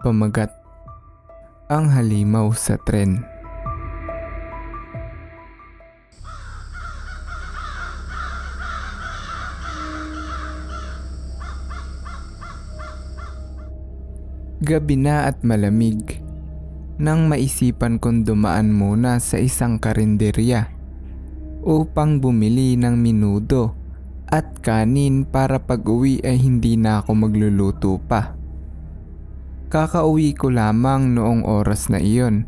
Pamagat, ang halimaw sa tren. Gabi na at malamig nang maisipan kong dumaan muna sa isang karinderya upang bumili ng minudo at kanin para pag-uwi ay hindi na ako magluluto pa. Kakauwi ko lamang noong oras na iyon.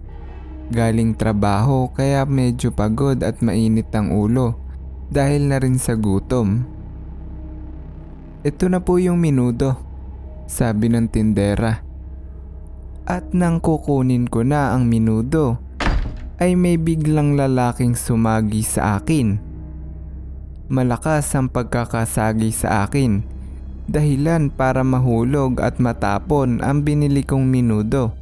Galing trabaho kaya medyo pagod at mainit ang ulo dahil na rin sa gutom. "Ito na po yung minudo," sabi ng tindera. At nang kukunin ko na ang minudo, ay may biglang lalaking sumagi sa akin. Malakas ang pagkakasagi sa akin, dahilan para mahulog at matapon ang binili kong minudo.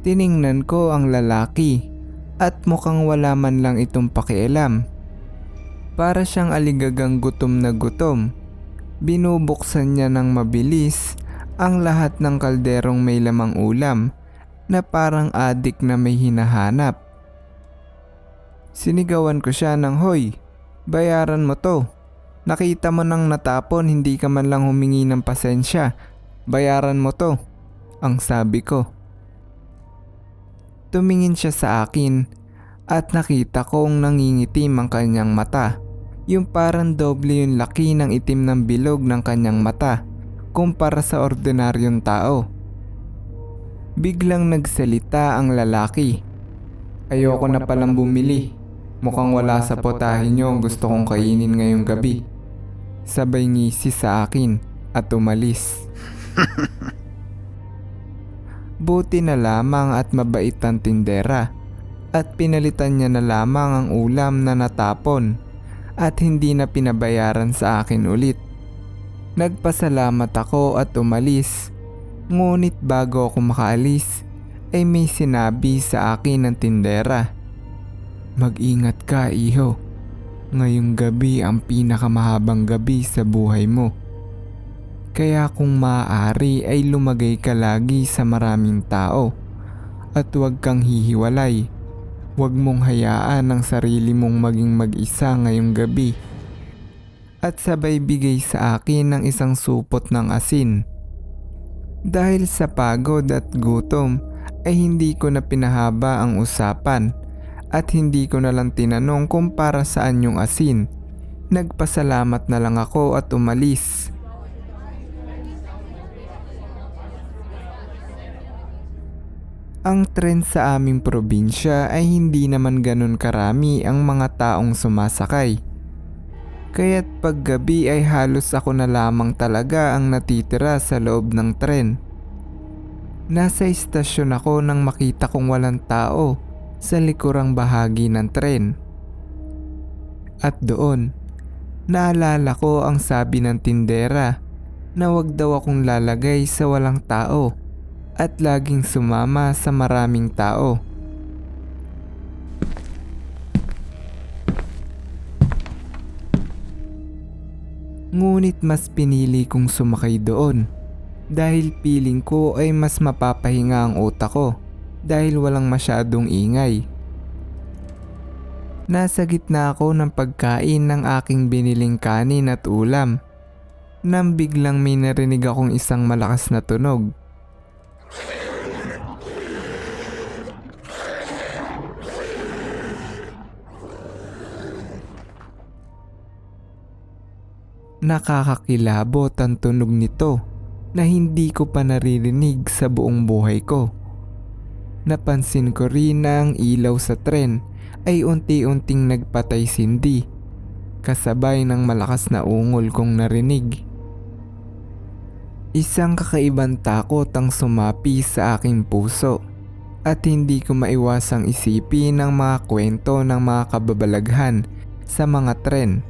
Tiningnan ko ang lalaki at mukhang wala man lang itong pakialam. Para siyang aligagang gutom na gutom. Binubuksan niya ng mabilis ang lahat ng kalderong may lamang ulam na parang adik na may hinahanap. Sinigawan ko siya ng, "Hoy, bayaran mo to. Nakita mo nang natapon, hindi ka man lang humingi ng pasensya. Bayaran mo to," ang sabi ko. Tumingin siya sa akin at nakita kong nangingitim ang kanyang mata. Yung parang doble yung laki ng itim ng bilog ng kanyang mata kumpara sa ordinaryong tao. Biglang nagsalita ang lalaki. "Ayoko na palang bumili. Mukhang wala sa potahe niyo ang gusto kong kainin ngayong gabi." Sabay ngisi sa akin at umalis. Buti na lamang at mabait ang tindera at pinalitan niya na lamang ang ulam na natapon at hindi na pinabayaran sa akin ulit. Nagpasalamat ako at umalis, ngunit bago ako makaalis ay may sinabi sa akin ng tindera. "Mag-ingat ka, iho. Ngayong gabi ang pinakamahabang gabi sa buhay mo. Kaya kung maaari ay lumagay ka lagi sa maraming tao at huwag kang hihiwalay. Huwag mong hayaan ang sarili mong maging mag-isa ngayong gabi." At sabay bigay sa akin ng isang supot ng asin. Dahil sa pagod at gutom ay hindi ko na pinahaba ang usapan at hindi ko na lang tinanong kung para saan yung asin. Nagpasalamat na lang ako at umalis. Ang tren sa aming probinsya ay hindi naman ganun karami ang mga taong sumasakay. Kaya't paggabi ay halos ako na lamang talaga ang natitira sa loob ng tren. Nasa istasyon ako nang makita kong walang tao sa likurang bahagi ng tren. At doon, naalala ko ang sabi ng tindera na wag daw akong lalagay sa walang tao at laging sumama sa maraming tao. Ngunit mas pinili kong sumakay doon dahil piling ko ay mas mapapahinga ang utak ko dahil walang masyadong ingay. Nasa gitna ako ng pagkain ng aking biniling kanin at ulam nang biglang may narinig akong isang malakas na tunog. Nakakakilabot ang tunog nito na hindi ko pa naririnig sa buong buhay ko. Napansin ko rin na ang ilaw sa tren ay unti-unting nagpatay sindi, kasabay ng malakas na ungol kong narinig. Isang kakaibang takot ang sumapi sa aking puso at hindi ko maiwasang isipin ang mga kwento ng mga kababalaghan sa mga tren.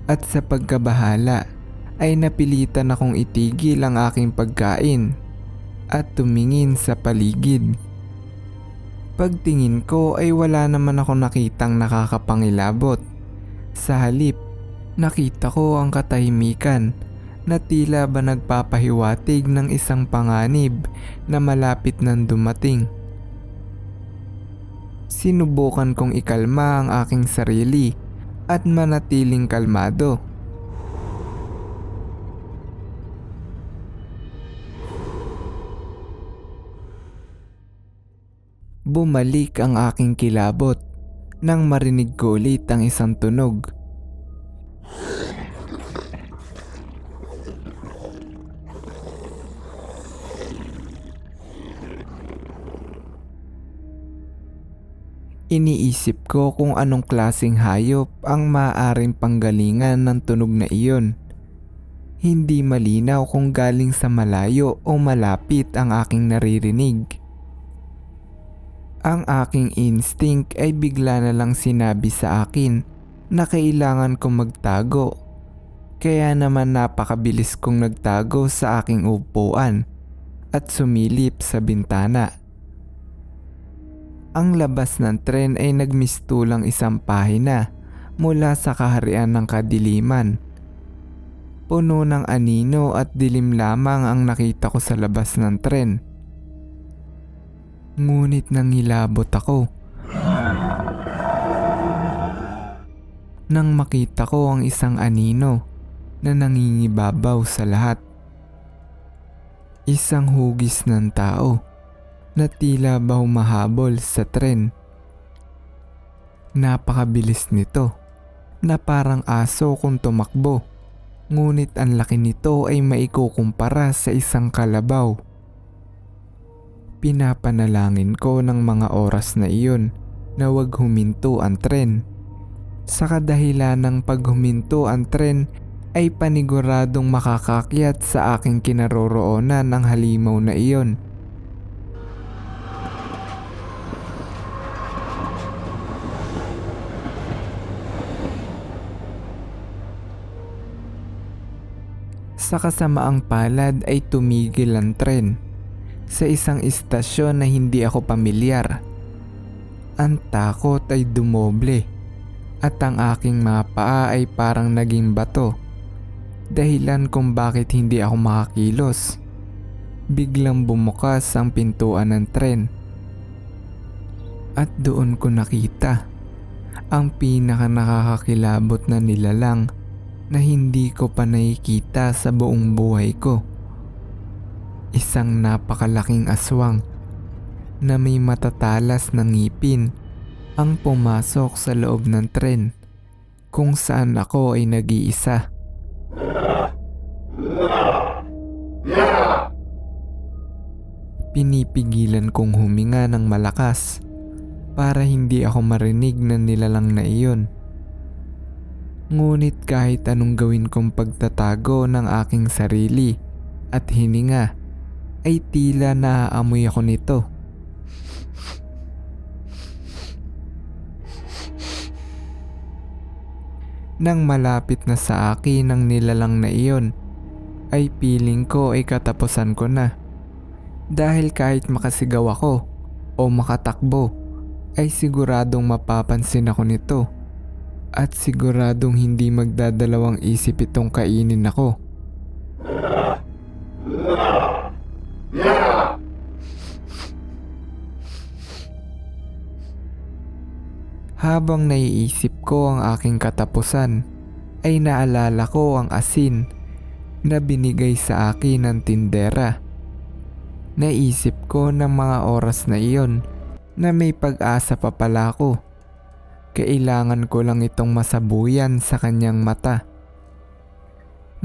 At sa pagkabahala ay napilitan akong itigil ang aking pagkain at tumingin sa paligid. Pagtingin ko ay wala naman ako nakitang nakakapangilabot. Sa halip, nakita ko ang katahimikan na tila ba nagpapahiwatig ng isang panganib na malapit nang dumating. Sinubukan kong ikalma ang aking sarili at manatiling kalmado. Bumalik ang aking kilabot nang marinig ko ulit ang isang tunog. Iniisip ko kung anong klaseng hayop ang maaaring panggalingan ng tunog na iyon. Hindi malinaw kung galing sa malayo o malapit ang aking naririnig. Ang aking instinct ay bigla na lang sinabi sa akin na kailangan kong magtago. Kaya naman napakabilis kong nagtago sa aking upuan at sumilip sa bintana. Ang labas ng tren ay nagmistulang isang pahina mula sa kaharian ng kadiliman. Puno ng anino at dilim lamang ang nakita ko sa labas ng tren. Ngunit nangilabot ako nang makita ko ang isang anino na nangingibabaw sa lahat. Isang hugis ng tao na tila ba humahabol sa tren. Napakabilis nito na parang aso kung tumakbo, ngunit ang laki nito ay maikukumpara sa isang kalabaw. Pinapanalangin ko ng mga oras na iyon na huwag huminto ang tren. Sa kadahilan ng paghuminto ang tren ay paniguradong makakakyat sa aking kinaroroonan ng halimaw na iyon. Sa kasamaang palad ay tumigil ang tren sa isang istasyon na hindi ako pamilyar. Ang takot ay dumoble at ang aking mga paa ay parang naging bato, dahilan kung bakit hindi ako makakilos. Biglang bumukas ang pintuan ng tren at doon ko nakita ang pinaka nakakakilabot na nilalang na hindi ko pa nakikita sa buong buhay ko. Isang napakalaking aswang na may matatalas na ngipin ang pumasok sa loob ng tren kung saan ako ay nag-iisa. Pinipigilan kong huminga ng malakas para hindi ako marinig ng nilalang na iyon. Ngunit kahit anong gawin kong pagtatago ng aking sarili at hininga, ay tila naaamoy ako nito. Nang malapit na sa akin ang nilalang na iyon, ay piling ko ay katapusan ko na. Dahil kahit makasigaw ako o makatakbo, ay siguradong mapapansin ako nito. At siguradong hindi magdadalawang isip itong kainin ako. Habang naiisip ko ang aking katapusan, ay naalala ko ang asin na binigay sa akin ng tindera. Naisip ko ng mga oras na iyon na may pag-asa pa pala ako. Kailangan ko lang itong masabuyan sa kanyang mata.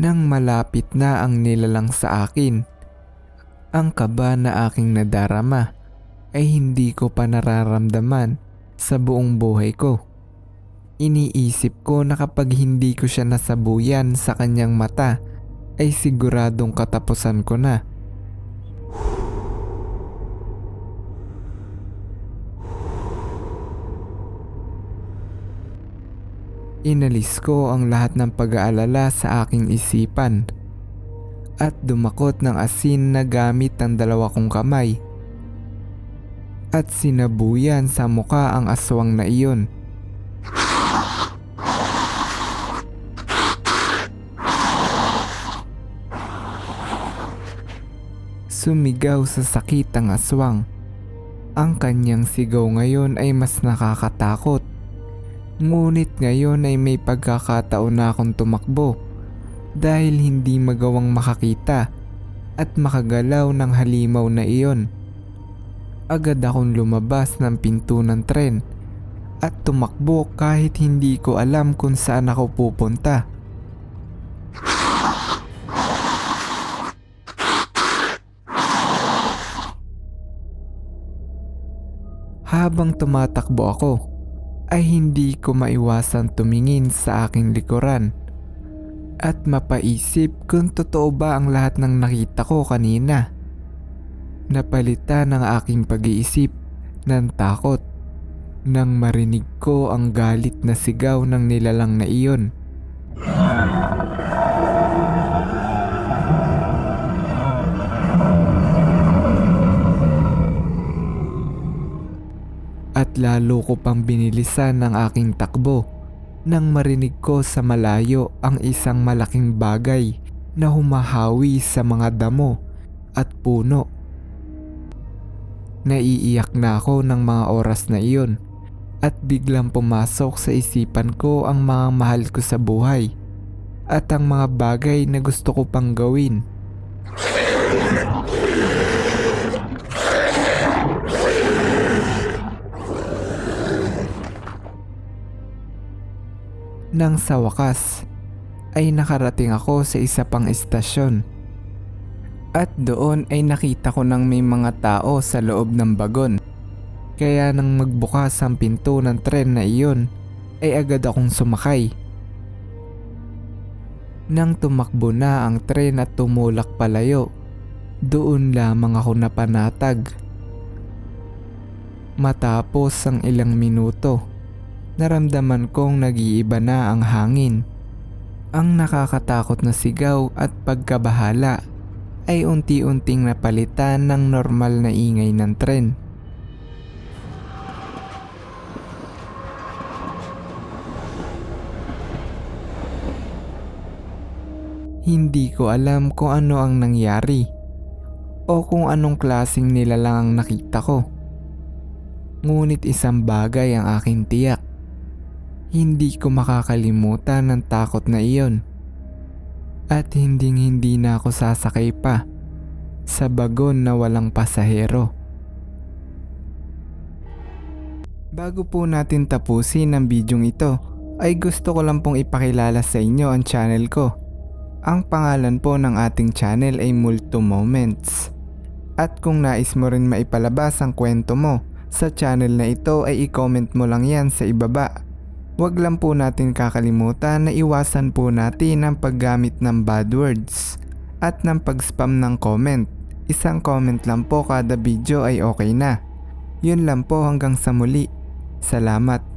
Nang malapit na ang nilalang sa akin, ang kaba na aking nadarama ay hindi ko pa nararamdaman sa buong buhay ko. Iniisip ko na kapag hindi ko siya nasabuyan sa kanyang mata ay siguradong katapusan ko na. Inalis ko ang lahat ng pag-aalala sa aking isipan at dumakot ng asin na gamit ang dalawa kong kamay at sinabuyan sa muka ang aswang na iyon. Sumigaw sa sakit ang aswang. Ang kanyang sigaw ngayon ay mas nakakatakot. Ngunit ngayon ay may pagkakataon na akong tumakbo dahil hindi magawang makakita at makagalaw ng halimaw na iyon. Agad akong lumabas ng pinto ng tren at tumakbo kahit hindi ko alam kung saan ako pupunta. Habang tumatakbo ako, ay hindi ko maiwasang tumingin sa aking likuran at mapaisip kung totoo ba ang lahat ng nakita ko kanina. Napalitan ang aking pag-iisip ng takot nang marinig ko ang galit na sigaw ng nilalang na iyon. At lalo ko pang binilisan ang aking takbo nang marinig ko sa malayo ang isang malaking bagay na humahawi sa mga damo at puno. Naiiyak na ako ng mga oras na iyon at biglang pumasok sa isipan ko ang mga mahal ko sa buhay at ang mga bagay na gusto ko pang gawin. Nang sa wakas ay nakarating ako sa isa pang istasyon. At doon ay nakita ko nang may mga tao sa loob ng bagon. Kaya nang magbukas ang pinto ng tren na iyon ay agad akong sumakay. Nang tumakbo na ang tren at tumulak palayo, doon lamang ako napanatag. Matapos ang ilang minuto, naramdaman kong nag-iiba na ang hangin. Ang nakakatakot na sigaw at pagkabahala ay unti-unting napalitan ng normal na ingay ng tren. Hindi ko alam kung ano ang nangyari o kung anong klaseng nilalang ang nakita ko. Ngunit isang bagay ang aking tiyak. Hindi ko makakalimutan ng takot na iyon. At hindi na ako sasakay pa sa bagon na walang pasahero. Bago po natin tapusin ang bidyong ito, ay gusto ko lang pong ipakilala sa inyo ang channel ko. Ang pangalan po ng ating channel ay Multo Moments. At kung nais mo rin maipalabas ang kwento mo sa channel na ito ay i-comment mo lang yan sa ibaba. Huwag lang po natin kakalimutan na iwasan po natin ang paggamit ng bad words at ng pag-spam ng comment. Isang comment lang po kada video ay okay na. Yun lang po, hanggang sa muli. Salamat.